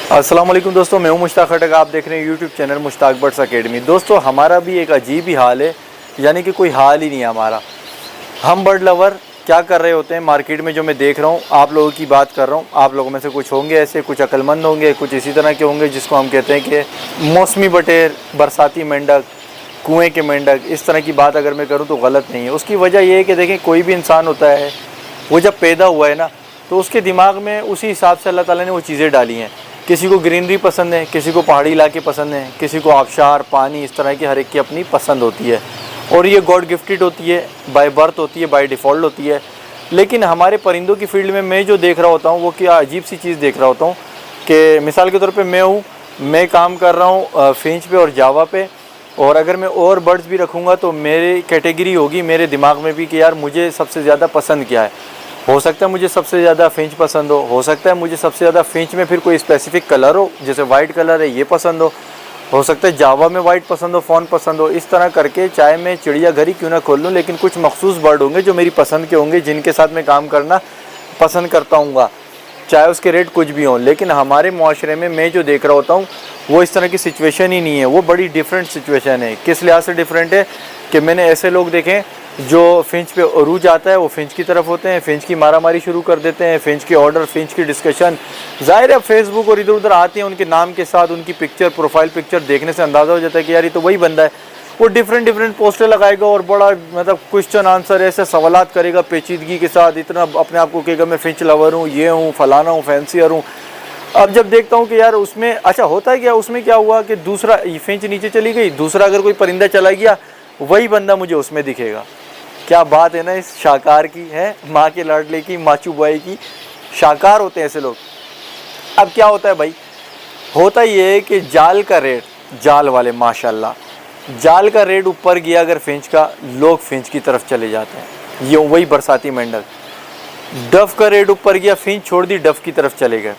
अस्सलाम वालेकुम दोस्तों, मैं हूं मुश्ताक खटक। आप देख रहे हैं YouTube channel Mushtaq birds academy. दोस्तों, हमारा भी एक अजीब ही हाल है, यानी कि कोई हाल ही नहीं है हमारा। हम बर्ड लवर क्या कर रहे होते हैं मार्केट में, जो मैं देख रहा हूं, आप लोगों की बात कर रहा हूं। आप लोगों में से कुछ होंगे ऐसे, कुछ अक्लमंद होंगे, कुछ इसी तरह के होंगे जिसको हम कहते हैं कि मौसमी बटेर, बरसाती मेंढक, कुएँ के मेंढक। इस तरह की बात अगर मैं करूँ तो गलत नहीं है। उसकी वजह यह है कि देखें, कोई भी इंसान होता है, वो जब पैदा हुआ है ना, तो उसके दिमाग में उसी हिसाब से अल्लाह ताला ने वो चीज़ें डाली हैं। किसी को ग्रीनरी पसंद है, किसी को पहाड़ी इलाके पसंद है, किसी को आबशार, पानी, इस तरह की हर एक की अपनी पसंद होती है और ये गॉड गिफ्टेड होती है, बाय बर्थ होती है, बाय डिफ़ॉल्ट होती है। लेकिन हमारे परिंदों की फील्ड में मैं जो देख रहा होता हूँ वो क्या अजीब सी चीज़ देख रहा होता हूँ कि मिसाल के तौर पे मैं काम कर रहा हूँ फिंच पे और जावा पे, और अगर मैं और बर्ड्स भी रखूँगा तो मेरी कैटेगरी होगी मेरे दिमाग में भी कि यार मुझे सबसे ज़्यादा पसंद क्या है। हो सकता है मुझे सबसे ज़्यादा फिंच पसंद हो सकता है मुझे सबसे ज़्यादा फिंच में फिर कोई स्पेसिफिक कलर हो, जैसे वाइट कलर है ये पसंद हो सकता है जावा में वाइट पसंद हो, फॉन पसंद हो। इस तरह करके चाहे मैं चिड़िया घर ही क्यों ना खोल लूँ, लेकिन कुछ मखसूस बर्ड होंगे जो मेरी पसंद के होंगे, जिनके साथ मैं काम करना पसंद करता हूँ, चाहे उसके रेट कुछ भी हों। लेकिन हमारे माशरे में मैं जो देख रहा होता हूँ वो इस तरह की सिचुएशन ही नहीं है, वो बड़ी डिफरेंट सिचुएशन है। किस लिहाज से डिफरेंट है कि मैंने ऐसे लोग देखे जो फिंच पे अरूज आता है वो फिंच की तरफ होते हैं, फिंच की मारामारी शुरू कर देते हैं, फिंच के ऑर्डर, फिंच की डिस्कशन। ज़ाहिर है फेसबुक और इधर उधर आते हैं उनके नाम के साथ, उनकी पिक्चर, प्रोफाइल पिक्चर देखने से अंदाज़ा हो जाता है कि यार ये तो वही बंदा है। वो डिफरेंट पोस्टर लगाएगा और बड़ा मतलब क्वेश्चन आंसर ऐसे सवालात करेगा पेचीदगी के साथ, इतना अपने आप को कहेगा मैं फिंच लवर हूँ, ये हूँ, फलाना हूँ, फैंसियर हूँ। अब जब देखता हूँ कि यार उसमें अच्छा होता है क्या, उसमें क्या हुआ कि दूसरा फिंच नीचे चली गई, दूसरा अगर कोई परिंदा चला गया, वही बंदा मुझे उसमें दिखेगा। क्या बात है ना इस शाकार की, है माँ के लाडले की, माचू बॉय की। शाकार होते हैं ऐसे लोग। अब क्या होता है भाई, होता ये है कि जाल का रेट, जाल वाले माशाल्लाह, जाल का रेट ऊपर गया अगर फिंच का, लोग फिंच की तरफ चले जाते हैं। ये वही बरसाती मेंढक। डफ का रेट ऊपर गया, फिंच छोड़ दी, डफ की तरफ चले गए।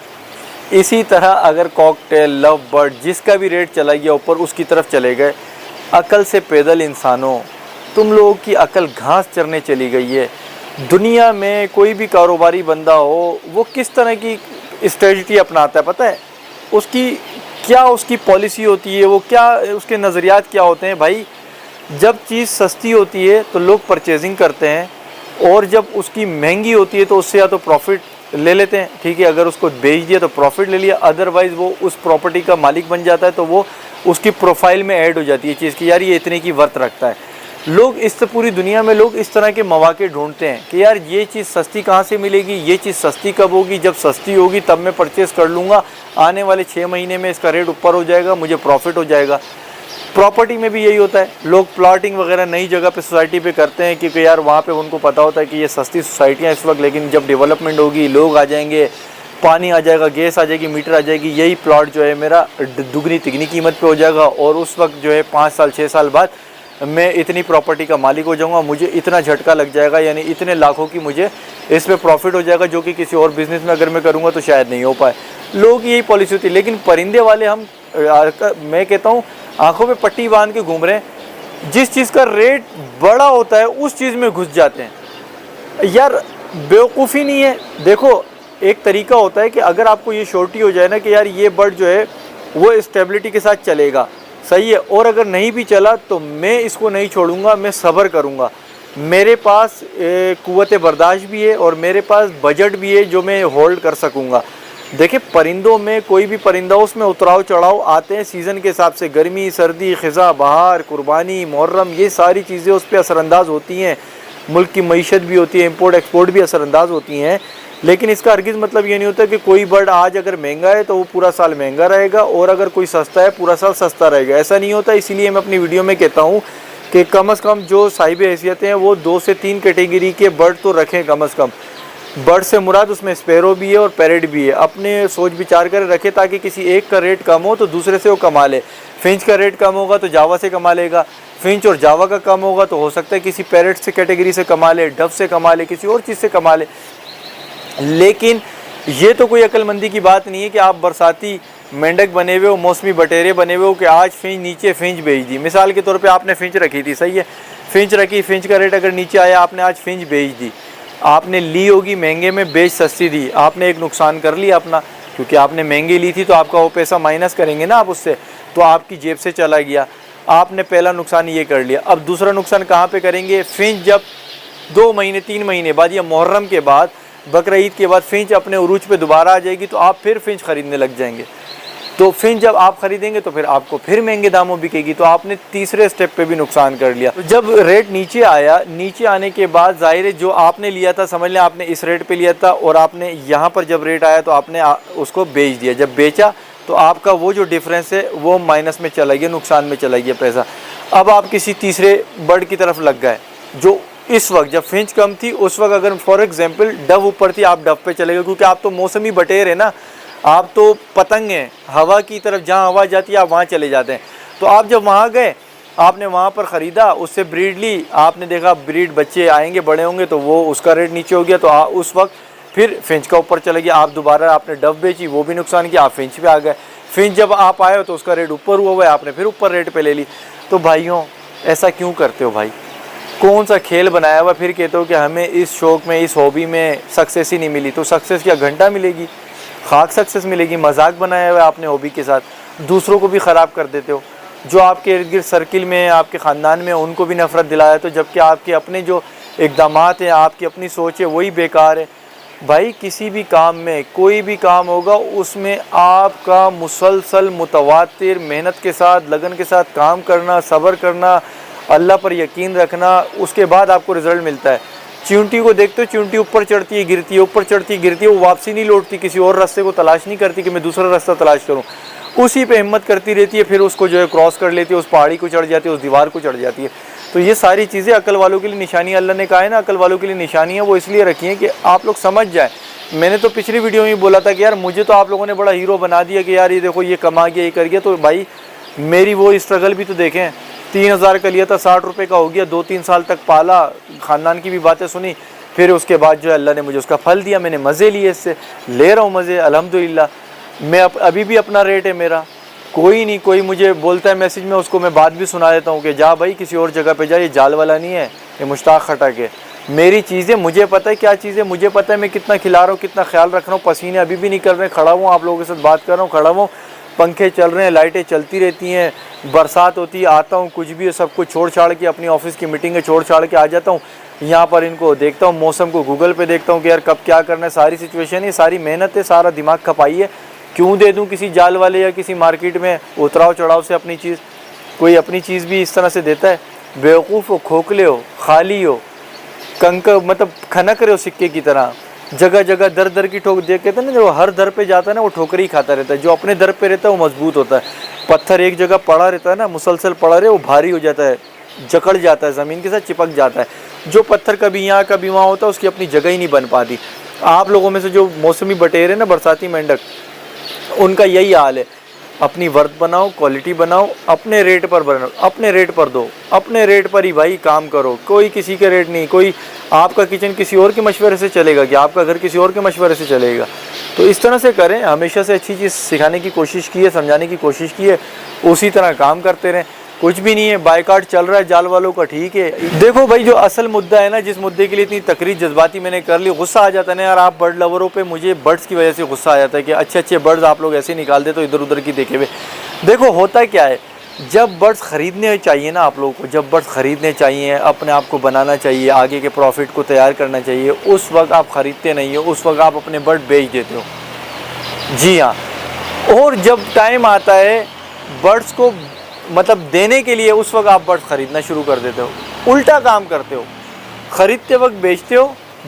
इसी तरह अगर कॉकटेल, लव बर्ड, जिसका भी रेट चला गया ऊपर, उसकी तरफ चले गए। अकल से पैदल इंसानों, तुम लोगों की अकल घास चरने चली गई है। दुनिया में कोई भी कारोबारी बंदा हो, वो किस तरह की स्ट्रेटजी अपनाता है पता है? उसकी पॉलिसी होती है, वो क्या उसके नज़रियात क्या होते हैं भाई। जब चीज़ सस्ती होती है तो लोग परचेजिंग करते हैं, और जब उसकी महंगी होती है तो उससे या तो प्रॉफिट ले लेते हैं, ठीक है, अगर उसको बेच दिया तो प्रॉफिट ले लिया, अदरवाइज़ वो उस प्रॉपर्टी का मालिक बन जाता है, तो वो उसकी प्रोफाइल में ऐड हो जाती है चीज़ की, यार ये इतने की वर्थ रखता है। लोग पूरी दुनिया में लोग इस तरह के मौके ढूंढते हैं कि यार ये चीज़ सस्ती कहाँ से मिलेगी, ये चीज़ सस्ती कब होगी, जब सस्ती होगी तब मैं परचेज़ कर लूँगा, आने वाले 6 महीने में इसका रेट ऊपर हो जाएगा, मुझे प्रॉफिट हो जाएगा। प्रॉपर्टी में भी यही होता है, लोग प्लॉटिंग वगैरह नई जगह पे सोसाइटी पे करते हैं क्योंकि यार वहाँ पे उनको पता होता है कि ये सस्ती सोसाइटियाँ इस वक्त, लेकिन जब डेवलपमेंट होगी, लोग आ जाएंगे, पानी आ जाएगा, गैस आ जाएगी, मीटर आ जाएगी, यही प्लॉट जो है मेरा दुगनी तिगनी कीमत पे हो जाएगा, और उस वक्त जो है 5 साल 6 साल बाद मैं इतनी प्रॉपर्टी का मालिक हो जाऊंगा, मुझे इतना झटका लग जाएगा, यानी इतने लाखों की मुझे इस पे प्रॉफिट हो जाएगा, जो कि किसी और बिज़नेस में अगर मैं करूंगा तो शायद नहीं हो पाए। लोग यही पॉलिसी होती है। लेकिन परिंदे वाले मैं कहता हूँ आंखों पे पट्टी बांध के घूम रहे हैं, जिस चीज़ का रेट बड़ा होता है उस चीज़ में घुस जाते हैं। यार बेवकूफ़ी नहीं है। देखो, एक तरीका होता है कि अगर आपको ये श्योरिटी हो जाए ना कि यार ये बर्ड जो है वो स्टेबिलिटी के साथ चलेगा, सही है, और अगर नहीं भी चला तो मैं इसको नहीं छोड़ूंगा, मैं सब्र करूंगा, मेरे पास कुव्वत बर्दाश्त भी है और मेरे पास बजट भी है जो मैं होल्ड कर सकूंगा। देखिए, परिंदों में कोई भी परिंदा हो, उसमें उतराव चढ़ाव आते हैं सीज़न के हिसाब से, गर्मी, सर्दी, ख़िज़ा, बहार, कुर्बानी, मुहर्रम, ये सारी चीज़ें उस पर असरअंदाज होती हैं। मुल्क की मईशत भी होती है, इम्पोर्ट एक्सपोर्ट भी असरअंदाज होती हैं। लेकिन इसका हरगिज़ मतलब ये नहीं होता कि कोई बर्ड आज अगर महंगा है तो वो पूरा साल महंगा रहेगा, और अगर कोई सस्ता है पूरा साल सस्ता रहेगा, ऐसा नहीं होता। इसीलिए मैं अपनी वीडियो में कहता हूँ कि कम से कम जो साहिब हैसियत हैं वो 2 से 3 कैटेगरी के बर्ड तो रखें कम से कम। बर्ड से मुराद उसमें स्पैरो भी है और पैरेट भी है, अपने सोच विचार कर रखे ताकि किसी एक का रेट कम हो तो दूसरे से वो कमा ले। फिंच का रेट कम होगा तो जावा से कमा लेगा, फिंच और जावा का कम होगा तो हो सकता है किसी पैरेट से कैटेगरी से कमा ले, डव से कमा ले, किसी और चीज़ से कमा ले। लेकिन ये तो कोई अक्लमंदी की बात नहीं है कि आप बरसाती मेंढक बने हुए हो, मौसमी बटेरे बने हुए हो कि आज फिंच नीचे फिंच बेच दी। मिसाल के तौर पे आपने फिंच रखी थी, सही है, फिंच रखी, फिंच का रेट अगर नीचे आया, आपने आज फिंच बेच दी, आपने ली होगी महंगे में, बेच सस्ती दी, आपने एक नुकसान कर लिया अपना। क्योंकि आपने महंगी ली थी तो आपका वो पैसा माइनस करेंगे ना आप उससे, तो आपकी जेब से चला गया। आपने पहला नुकसान ये कर लिया। अब दूसरा नुकसान कहाँ पे करेंगे? फिंच जब 2 महीने 3 महीने बाद या मुहर्रम के बाद, बकरा ईद के बाद फिंच अपने उरूज पे दोबारा आ जाएगी, तो आप फिर फिंच ख़रीदने लग जाएंगे। तो फिंच जब आप ख़रीदेंगे तो फिर आपको फिर महंगे दामों बिकेगी, तो आपने तीसरे स्टेप पे भी नुकसान कर लिया। तो जब रेट नीचे आया, नीचे आने के बाद ज़ाहिर है जो आपने लिया था, समझ लें आपने इस रेट पे लिया था और आपने यहाँ पर जब रेट आया तो आपने उसको बेच दिया। जब बेचा तो आपका वो जो डिफरेंस है वो माइनस में चला गया, नुकसान में चला गया पैसा। अब आप किसी तीसरे बर्ड की तरफ लग गए, जो इस वक्त जब फिंच कम थी उस वक्त अगर फॉर एग्जांपल डव ऊपर थी, आप डव पे चले गए, क्योंकि आप तो मौसमी बटेर है ना, आप तो पतंग हैं, हवा की तरफ जहाँ हवा जाती है आप वहाँ चले जाते हैं। तो आप जब वहाँ गए, आपने वहाँ पर ख़रीदा, उससे ब्रीड ली, आपने देखा ब्रीड बच्चे आएंगे बड़े होंगे तो वो उसका रेट नीचे हो गया, तो उस वक्त फिर फिंच का ऊपर चले गया। आप दोबारा आपने डव बेची, वो भी नुकसान किया, आप फिंच पे आ गए। फिंच जब आप आए हो तो उसका रेट ऊपर हुआ है, आपने फिर ऊपर रेट पे ले ली। तो भाइयों ऐसा क्यों करते हो भाई? कौन सा खेल बनाया हुआ? फिर कहते हो कि हमें इस शौक़ में, इस हॉबी में सक्सेस ही नहीं मिली। तो सक्सेस क्या घंटा मिलेगी? खाक सक्सेस मिलेगी। मजाक बनाया हुआ है आपने हॉबी के साथ, दूसरों को भी ख़राब कर देते हो। जो आपके इर्द गिर्द सर्किल में, आपके ख़ानदान में, उनको भी नफ़रत दिलाया, तो जबकि आपके अपने जो इक़दामात हैं, आपकी अपनी सोच है वही बेकार है। भाई किसी भी काम में, कोई भी काम होगा उसमें आपका मुसलसल मुतवातिर मेहनत के साथ, लगन के साथ काम करना, सब्र करना, अल्लाह पर यकीन रखना, उसके बाद आपको रिज़ल्ट मिलता है। चींटी को देखते हो, चींटी ऊपर चढ़ती है गिरती है, ऊपर चढ़ती है गिरती है, वो वापसी नहीं लौटती, किसी और रास्ते को तलाश नहीं करती कि मैं दूसरा रास्ता तलाश करूं, उसी पे हिम्मत करती रहती है, फिर उसको जो है क्रॉस कर लेती है, उस पहाड़ी को चढ़ जाती है, उस दीवार को चढ़ जाती है। तो ये सारी चीज़ें अकल वालों के लिए निशानी, अल्लाह ने कहा है ना अकल वालों के लिए निशानी है, वो इसलिए रखी है कि आप लोग समझ जाए। मैंने तो पिछली वीडियो में बोला था कि यार मुझे तो आप लोगों ने बड़ा हीरो बना दिया कि यार ये देखो ये कमा गया, ये कर गया। तो भाई मेरी वो स्ट्रगल भी तो देखें। 3000 का लिया था, 60 रुपये का हो गया, 2-3 साल तक पाला, ख़ानदान की भी बातें सुनी, फिर उसके बाद जो है अल्लाह ने मुझे उसका फल दिया, मैंने मज़े लिए, इससे ले रहा हूँ मज़े अल्हम्दुलिल्लाह। मैं अभी भी अपना रेट है मेरा, कोई नहीं, कोई मुझे बोलता है मैसेज में, उसको मैं बात भी सुना देता हूँ कि जा भाई किसी और जगह पे जा, ये जाल वाला नहीं है, ये मुश्ताक खटक है। मेरी चीज़ें मुझे पता है क्या चीज़ें, मुझे पता है मैं कितना खिला रहा हूँ, कितना ख्याल रख रहा हूँ, पसीने अभी भी निकल रहे हैं, खड़ा हूँ आप लोगों के साथ बात कर रहा हूँ, खड़ा हूँ, पंखे चल रहे हैं, लाइटें चलती रहती हैं, बरसात होती है, आता हूँ, कुछ भी सब कुछ छोड़ छाड़ के, अपनी ऑफिस की मीटिंगें छोड़ छाड़ के आ जाता हूँ यहाँ पर, इनको देखता हूँ, मौसम को गूगल पे देखता हूँ कि यार कब क्या करना है, सारी सिचुएशन है, सारी मेहनत है, सारा दिमाग खपाई है। क्यों दे दूँ किसी जाल वाले या किसी मार्केट में उतराव चढ़ाव से अपनी चीज़? कोई अपनी चीज़ भी इस तरह से देता है? बेवकूफ़ हो, खोखले हो, खाली हो, कंकर मतलब खनक रहे हो सिक्के की तरह, जगह जगह दर दर की ठोक दे, कहते हैं ना जो हर दर पे जाता है ना वो ठोकर ही खाता रहता है, जो अपने दर पे रहता है वो मजबूत होता है। पत्थर एक जगह पड़ा रहता है ना, मुसलसल पड़ा रहे, वो भारी हो जाता है, जकड़ जाता है, ज़मीन के साथ चिपक जाता है। जो पत्थर कभी यहाँ कभी वहाँ होता है उसकी अपनी जगह ही नहीं बन पाती। आप लोगों में से जो मौसमी बटेर है ना, बरसाती मेंढक, उनका यही हाल है। अपनी वर्थ बनाओ, क्वालिटी बनाओ, अपने रेट पर बनाओ, अपने रेट पर दो, अपने रेट पर ही भाई काम करो, कोई किसी के रेट नहीं। कोई आपका किचन किसी और के मशवरे से चलेगा कि आपका घर किसी और के मशवरे से चलेगा? तो इस तरह से करें, हमेशा से अच्छी चीज़ सिखाने की कोशिश की है, समझाने की कोशिश की है, उसी तरह काम करते रहें। कुछ भी नहीं है, बाइकाट चल रहा है जाल वालों का, ठीक है। देखो भाई जो असल मुद्दा है ना, जिस मुद्दे के लिए इतनी तकरीर जज्बाती मैंने कर ली, गुस्सा आ जाता है ना यार आप बर्ड लवरों पे, मुझे बर्ड्स की वजह से गुस्सा आ जाता है कि अच्छे अच्छे बर्ड्स आप लोग ऐसे निकाल दे तो इधर उधर की देखे हुए। देखो होता क्या है, जब बर्ड्स ख़रीदने चाहिए ना आप लोगों को, जब बर्ड्स ख़रीदने चाहिए, अपने आप को बनाना चाहिए, आगे के प्रॉफिट को तैयार करना चाहिए, उस वक्त आप ख़रीदते नहीं हो, उस वक्त आप अपने बर्ड बेच देते हो। जी हाँ, और जब टाइम आता है बर्ड्स को मतलब देने के लिए, उस वक्त आप बर्ड्स ख़रीदना शुरू कर देते हो। उल्टा काम करते हो, ख़रीदते वक्त बेचते हो,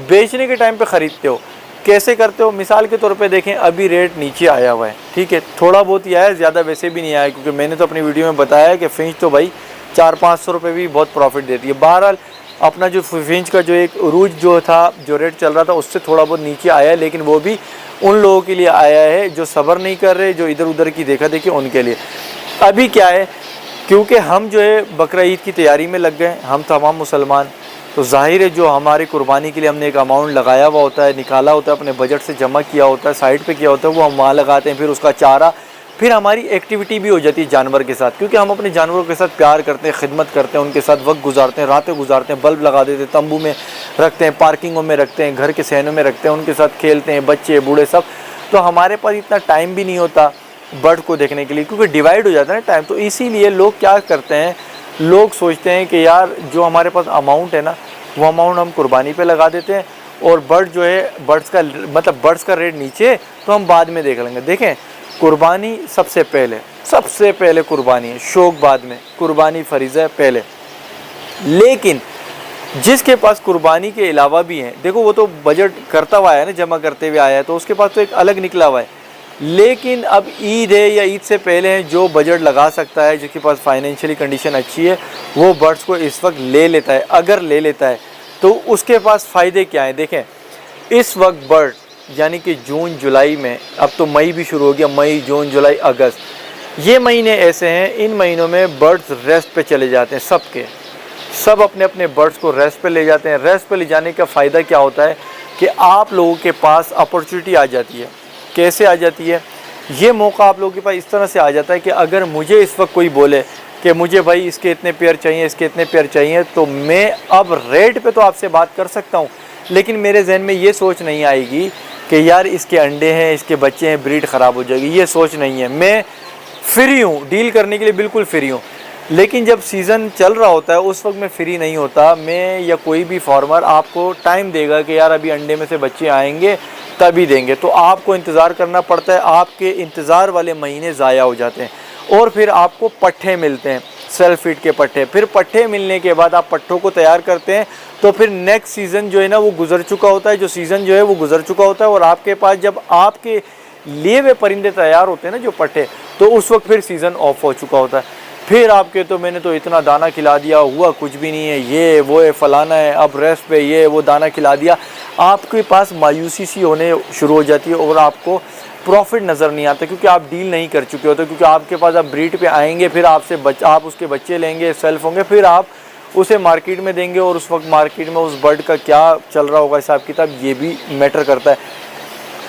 बेचने के टाइम पे ख़रीदते हो। कैसे करते हो? मिसाल के तौर पे देखें, अभी रेट नीचे आया हुआ है, ठीक है, थोड़ा बहुत ही आया है, ज़्यादा वैसे भी नहीं आया, क्योंकि मैंने तो अपनी वीडियो में बताया कि फिंच तो भाई 400-500 रुपये भी बहुत प्रॉफिट देती है। बहरहाल अपना जो फिंच का जो एक उरूज जो था, जो रेट चल रहा था, उससे थोड़ा बहुत नीचे आया है, लेकिन वो भी उन लोगों के लिए आया है जो सब्र नहीं कर रहे, जो इधर उधर की देखा देखी, उनके लिए। अभी क्या है, क्योंकि हम जो है बकरा ईद की तैयारी में लग गए, हम तमाम मुसलमान, तो ज़ाहिर है जो हमारी कुर्बानी के लिए हमने एक अमाउंट लगाया हुआ होता है, निकाला होता है, अपने बजट से जमा किया होता है, साइड पे किया होता है, वो हम वहाँ लगाते हैं, फिर उसका चारा, फिर हमारी एक्टिविटी भी हो जाती है जानवर के साथ, क्योंकि हम अपने जानवरों के साथ प्यार करते हैं, खिदमत करते हैं, उनके साथ वक्त गुजारते हैं, रातें गुजारते हैं, बल्ब लगा देते हैं, तंबू में रखते हैं, पार्किंगों में रखते हैं, घर के सहनों में रखते हैं, उनके साथ खेलते हैं, बच्चे बूढ़े सब। तो हमारे पास इतना टाइम भी नहीं होता बर्ड को देखने के लिए, क्योंकि डिवाइड हो जाता है ना टाइम। तो इसीलिए लोग क्या करते हैं, लोग सोचते हैं कि यार जो हमारे पास अमाउंट है ना, वो अमाउंट हम कुर्बानी पे लगा देते हैं, और बर्ड जो है बर्ड्स का मतलब बर्ड्स का रेट नीचे तो हम बाद में देख लेंगे। देखें, कुर्बानी सबसे पहले कुर्बानी है, शौक बाद में, कुर्बानी फरीज़ा है पहले। लेकिन जिसके पास कुर्बानी के अलावा भी है, देखो वो तो बजट करता हुआ है ना, जमा करते हुए आया है, तो उसके पास तो एक अलग निकला हुआ है। लेकिन अब ईद है या ईद से पहले है, जो बजट लगा सकता है, जिसके पास फाइनेंशियली कंडीशन अच्छी है, वो बर्ड्स को इस वक्त ले लेता है। अगर ले लेता है तो उसके पास फ़ायदे क्या हैं। देखें, इस वक्त बर्ड यानी कि जून जुलाई में, अब तो मई भी शुरू हो गया, मई जून जुलाई अगस्त, ये महीने ऐसे हैं, इन महीनों में बर्ड्स रेस्ट पे चले जाते हैं। सब अपने अपने बर्ड्स को रेस्ट पे ले जाते हैं। रेस्ट पे ले जाने का फ़ायदा क्या होता है कि आप लोगों के पास अपॉर्चुनिटी आ जाती है। कैसे आ जाती है? ये मौका आप लोगों के पास इस तरह से आ जाता है कि अगर मुझे इस वक्त कोई बोले कि मुझे भाई इसके इतने पेयर चाहिए, इसके इतने पेयर चाहिए, तो मैं अब रेट पे तो आपसे बात कर सकता हूँ, लेकिन मेरे जहन में ये सोच नहीं आएगी कि यार इसके अंडे हैं, इसके बच्चे हैं, ब्रीड ख़राब हो जाएगी। ये सोच नहीं है। मैं फ्री हूँ, डील करने के लिए बिल्कुल फ्री हूँ। लेकिन जब सीज़न चल रहा होता है उस वक्त मैं फ्री नहीं होता। मैं या कोई भी फार्मर आपको टाइम देगा कि यार अभी अंडे में से बच्चे आएंगे तभी देंगे, तो आपको इंतज़ार करना पड़ता है। आपके इंतज़ार वाले महीने ज़ाया हो जाते हैं और फिर आपको पट्ठे मिलते हैं, सेल्फ फीड के पट्ठे। फिर पट्ठे मिलने के बाद आप पट्ठों को तैयार करते हैं, तो फिर नेक्स्ट सीज़न जो है ना वो गुजर चुका होता है, जो सीज़न जो है वो गुजर चुका होता है। और आपके पास जब आपके लिए वे परिंदे तैयार होते हैं ना जो पट्ठे, तो उस वक्त फिर सीज़न ऑफ हो चुका होता है। फिर आपके तो मैंने तो इतना दाना खिला दिया, हुआ कुछ भी नहीं है, ये वो है, फलाना है, अब रेस्ट पे, ये वो दाना खिला दिया। आपके पास मायूसी सी होने शुरू हो जाती है और आपको प्रॉफिट नज़र नहीं आता, क्योंकि आप डील नहीं कर चुके होते। क्योंकि आपके पास आप ब्रीड पे आएंगे, फिर आप उसके बच्चे लेंगे, सेल्फ होंगे, फिर आप उसे मार्केट में देंगे, और उस वक्त मार्केट में उस बर्ड का क्या चल रहा होगा हिसाब किताब, ये भी मैटर करता है।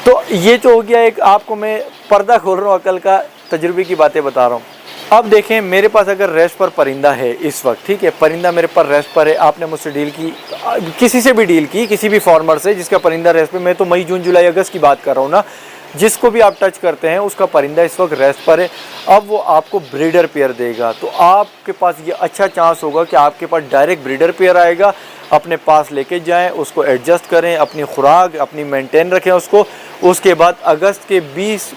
तो ये जो हो गया एक, आपको मैं पर्दा खोल रहा हूँ, अकल का, तजुर्बे की बातें बता रहा हूँ। अब देखें, मेरे पास अगर रेस्ट पर परिंदा है इस वक्त, ठीक है, परिंदा मेरे पास रेस्ट पर है, आपने मुझसे डील की, किसी से भी डील की, किसी भी फार्मर से जिसका परिंदा रेस्ट पे, मैं तो मई जून जुलाई अगस्त की बात कर रहा हूँ ना, जिसको भी आप टच करते हैं उसका परिंदा इस वक्त रेस्ट पर है। अब वो आपको ब्रीडर पेयर देगा, तो आपके पास ये अच्छा चांस होगा कि आपके पास डायरेक्ट ब्रीडर पेयर आएगा। अपने पास लेके जाएं, उसको एडजस्ट करें, अपनी खुराक अपनी मेंटेन रखें उसको। उसके बाद अगस्त के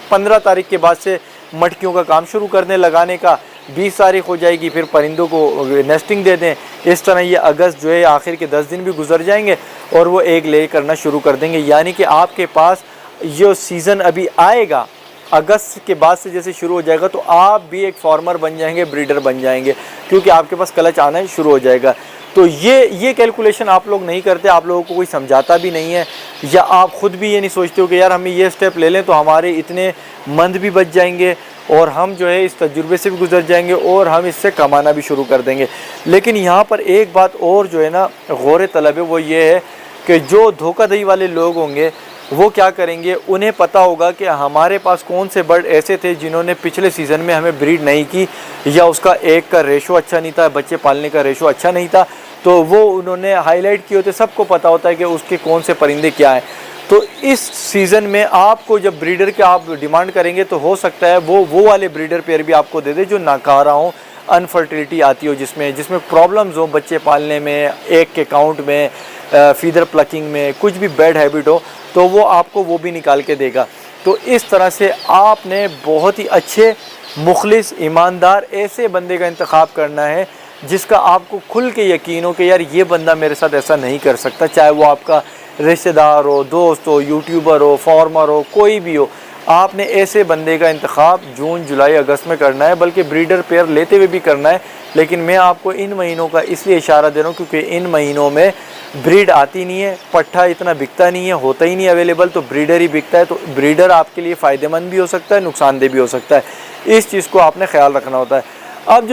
15 तारीख के बाद से मटकियों का काम शुरू करने लगाने का, 20 तारीख हो जाएगी, फिर परिंदों को नेस्टिंग दे दें। इस तरह ये अगस्त जो है आखिर के 10 दिन भी गुजर जाएंगे और वो एग ले करना शुरू कर देंगे। यानी कि आपके पास जो सीज़न अभी आएगा अगस्त के बाद से जैसे शुरू हो जाएगा, तो आप भी एक फार्मर बन जाएंगे, ब्रीडर बन जाएंगे, क्योंकि आपके पास क्लच आना शुरू हो जाएगा। तो ये कैलकुलेशन आप लोग नहीं करते, आप लोगों को कोई समझाता भी नहीं है, या आप ख़ुद भी ये नहीं सोचते हो कि यार हमें ये स्टेप ले लें तो हमारे इतने मंद भी बच जाएंगे और हम जो है इस तजुर्बे से भी गुजर जाएंगे और हम इससे कमाना भी शुरू कर देंगे। लेकिन यहाँ पर एक बात और जो है ना गौर तलब है, वो ये है कि जो धोखाधड़ी वाले लोग होंगे वो क्या करेंगे, उन्हें पता होगा कि हमारे पास कौन से बर्ड ऐसे थे जिन्होंने पिछले सीज़न में हमें ब्रीड नहीं की, या उसका एग का रेशो अच्छा नहीं था, बच्चे पालने का रेशो अच्छा नहीं था, तो वो उन्होंने हाईलाइट किए होते। सबको पता होता है कि उसके कौन से परिंदे क्या हैं। तो इस सीज़न में आपको जब ब्रीडर के आप डिमांड करेंगे तो हो सकता है वो वाले ब्रीडर पेयर भी आपको दे दे जो नाकारा हों, अनफर्टिलिटी आती हो, जिसमें प्रॉब्लम्स हो बच्चे पालने में, एग के काउंट में, फीदर प्लकिंग में, कुछ भी बैड हैबिट हो, तो वो आपको वो भी निकाल के देगा। तो इस तरह से आपने बहुत ही अच्छे, मुखलिस, ईमानदार ऐसे बंदे का इंतखाब करना है जिसका आपको खुल के यकीन हो कि यार ये बंदा मेरे साथ ऐसा नहीं कर सकता। चाहे वो आपका रिश्तेदार हो, दोस्त हो, यूट्यूबर हो, फार्मर हो, कोई भी हो, आपने ऐसे बंदे का इंतखाब जून जुलाई अगस्त में करना है, बल्कि ब्रीडर पेयर लेते हुए भी करना है। लेकिन मैं आपको इन महीनों का इसलिए इशारा दे रहा हूँ क्योंकि इन महीनों में ब्रीड आती नहीं है, पट्ठा इतना बिकता नहीं है, होता ही नहीं अवेलेबल, तो ब्रीडर ही बिकता है। तो ब्रीडर आपके लिए फ़ायदेमंद भी हो सकता है, नुकसानदेह भी हो सकता है। इस चीज़ को आपने ख्याल रखना होता है। अब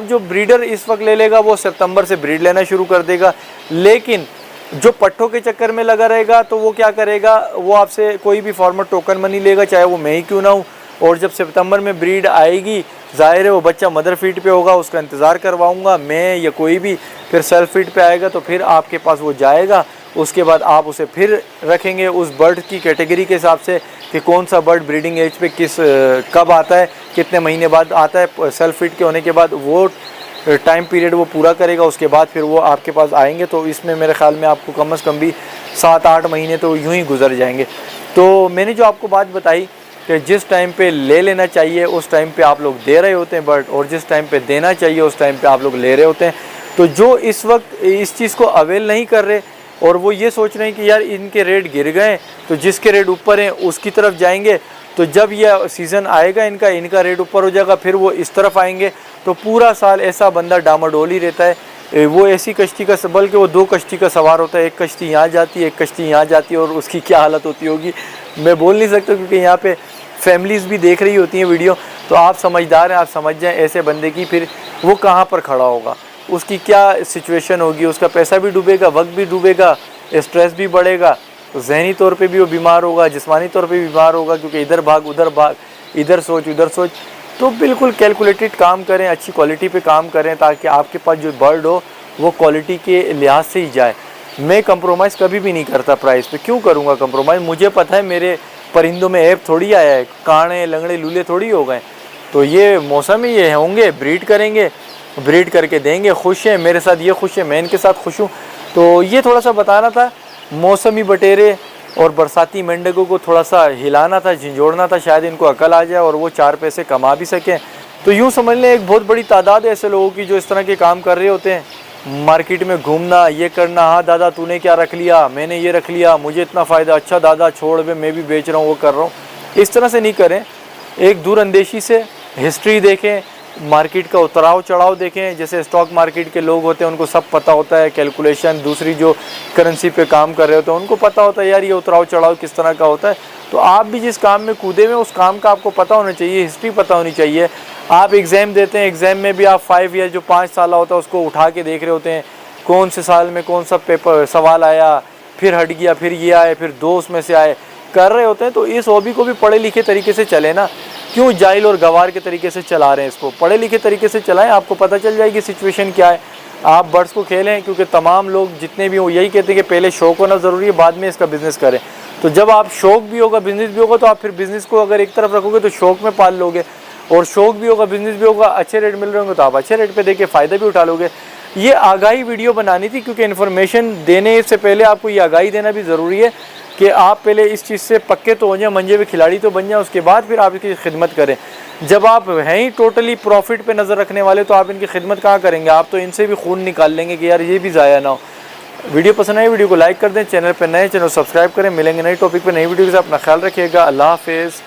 जो ब्रीडर इस वक्त ले लेगा वो सितंबर से ब्रीड लेना शुरू कर देगा, लेकिन जो पट्ठों के चक्कर में लगा रहेगा तो वो क्या करेगा, वो आपसे कोई भी फार्मर टोकन मनी लेगा, चाहे वो मैं ही क्यों ना हूँ। और जब सितंबर में ब्रीड आएगी, ज़ाहिर है वो बच्चा मदर फीड पे होगा, उसका इंतज़ार करवाऊँगा मैं या कोई भी, फिर सेल्फ फीड पे आएगा तो फिर आपके पास वो जाएगा उसके बाद आप उसे फिर रखेंगे उस बर्ड की कैटेगरी के हिसाब से कि कौन सा बर्ड ब्रीडिंग एज पे कब आता है, कितने महीने बाद आता है। सेल्फ फिट के होने के बाद वो टाइम पीरियड वो पूरा करेगा, उसके बाद फिर वो आपके पास आएंगे। तो इसमें मेरे ख्याल में आपको कम से कम भी 7-8 महीने तो यूँ ही गुजर जाएंगे। तो मैंने जो आपको बात बताई कि जिस टाइम पे ले लेना चाहिए उस टाइम पे आप लोग दे रहे होते हैं बर्ड, और जिस टाइम पे देना चाहिए उस टाइम पे आप लोग ले रहे होते हैं। तो जो इस वक्त इस चीज़ को अवेल नहीं कर रहे और वो ये सोच रहे हैं कि यार इनके रेट गिर गए तो जिसके रेट ऊपर हैं उसकी तरफ जाएंगे, तो जब यह सीज़न आएगा इनका रेट ऊपर हो जाएगा, फिर वो इस तरफ आएंगे। तो पूरा साल ऐसा बंदा डामाडोल ही रहता है। वो ऐसी कश्ती का, बल्कि वो 2 कश्ती का सवार होता है, एक कश्ती यहाँ जाती है, एक कश्ती यहाँ जाती है, और उसकी क्या हालत होती होगी मैं बोल नहीं सकता, क्योंकि यहाँ पे फैमिलीज़ भी देख रही होती हैं वीडियो। तो आप समझदार हैं, आप समझ जाएं ऐसे बंदे की फिर वो कहाँ पर खड़ा होगा, उसकी क्या सिचुएशन होगी, उसका पैसा भी डूबेगा, वक्त भी डूबेगा, स्ट्रेस भी बढ़ेगा, तो जहनी तौर पे भी वो बीमार होगा, जिस्मानी तौर पे भी बीमार होगा, क्योंकि इधर भाग उधर भाग, इधर सोच उधर सोच। तो बिल्कुल कैलकुलेटेड काम करें, अच्छी क्वालिटी पे काम करें, ताकि आपके पास जो बर्ड हो वो क्वालिटी के लिहाज से ही जाए। मैं कंप्रोमाइज़ कभी भी नहीं करता प्राइस पे, क्यों करूँगा कंप्रोमाइज़? मुझे पता है मेरे परिंदों में ऐप थोड़ी आया है, कांटे लंगड़े लूले थोड़ी हो गए। तो ये मौसम ही ये होंगे, ब्रीड करेंगे, ब्रीड करके देंगे, खुश हैं, मेरे साथ ये खुश है, मैं इनके साथ खुश हूँ। तो ये थोड़ा सा बताना था, मौसमी बटेरे और बरसाती मेंढकों को थोड़ा सा हिलाना था, झिंझोड़ना था, शायद इनको अकल आ जाए और वो 4 पैसे कमा भी सकें। तो यूँ समझ लें एक बहुत बड़ी तादाद है ऐसे लोगों की जो इस तरह के काम कर रहे होते हैं, मार्केट में घूमना, ये करना, हाँ दादा तूने क्या रख लिया, मैंने ये रख लिया, मुझे इतना फ़ायदा, अच्छा दादा छोड़ बे मैं भी बेच रहा हूँ, वो कर रहा हूँ। इस तरह से नहीं करें, एक दूरअंदेशी से हिस्ट्री देखें, मार्केट का उतराव चढ़ाव देखें। जैसे स्टॉक मार्केट के लोग होते हैं उनको सब पता होता है, कैलकुलेशन, दूसरी जो करेंसी पे काम कर रहे होते हैं उनको पता होता है यार ये उतराव चढ़ाव किस तरह का होता है। तो आप भी जिस काम में कूदे हुए उस काम का आपको पता होना चाहिए, हिस्ट्री पता होनी चाहिए। आप एग्ज़ाम देते हैं, एग्ज़ाम में भी आप 5 ईयर जो 5 साल होता है उसको उठा के देख रहे होते हैं, कौन से साल में कौन सा पेपर सवाल आया, फिर हट गया, फिर ये आए, फिर 2 उसमें से आए, कर रहे होते हैं। तो इस हॉबी को भी पढ़े लिखे तरीके से चले ना, क्यों जाहिल और गवार के तरीके से चला रहे हैं इसको? पढ़े लिखे तरीके से चलाएं, आपको पता चल जाएगी सिचुएशन क्या है। आप बर्ड्स को खेलें, क्योंकि तमाम लोग जितने भी हो यही कहते हैं कि पहले शौक होना ज़रूरी है, बाद में इसका बिज़नेस करें। तो जब आप शौक भी होगा बिज़नेस भी होगा, तो आप फिर बिज़नेस को अगर एक तरफ रखोगे तो शौक में पाल लोगे, और शौक भी होगा बिज़नेस भी होगा, अच्छे रेट मिल रहे होंगे तो आप अच्छे रेट पे देके फ़ायदा भी उठा लोगे। ये आगाही वीडियो बनानी थी, क्योंकि इन्फॉर्मेशन देने से पहले आपको ये आगाही देना भी ज़रूरी है कि आप पहले इस चीज़ से पक्के तो हो जाए, मंजे हुए खिलाड़ी तो बन जाए, उसके बाद फिर आप इसकी खिदमत करें। जब आप हैं ही टोटली प्रॉफिट पे नज़र रखने वाले तो आप इनकी खिदमत कहाँ करेंगे? आप तो इनसे भी खून निकाल लेंगे कि यार ये भी ज़ाया ना हो। वीडियो पसंद आए वीडियो को लाइक कर दें, चैनल पर नए चैनल सब्सक्राइब करें। मिलेंगे नई टॉपिक पर नई वीडियो के साथ, अपना ख्याल रखिएगा। अल्लाह हाफिज़।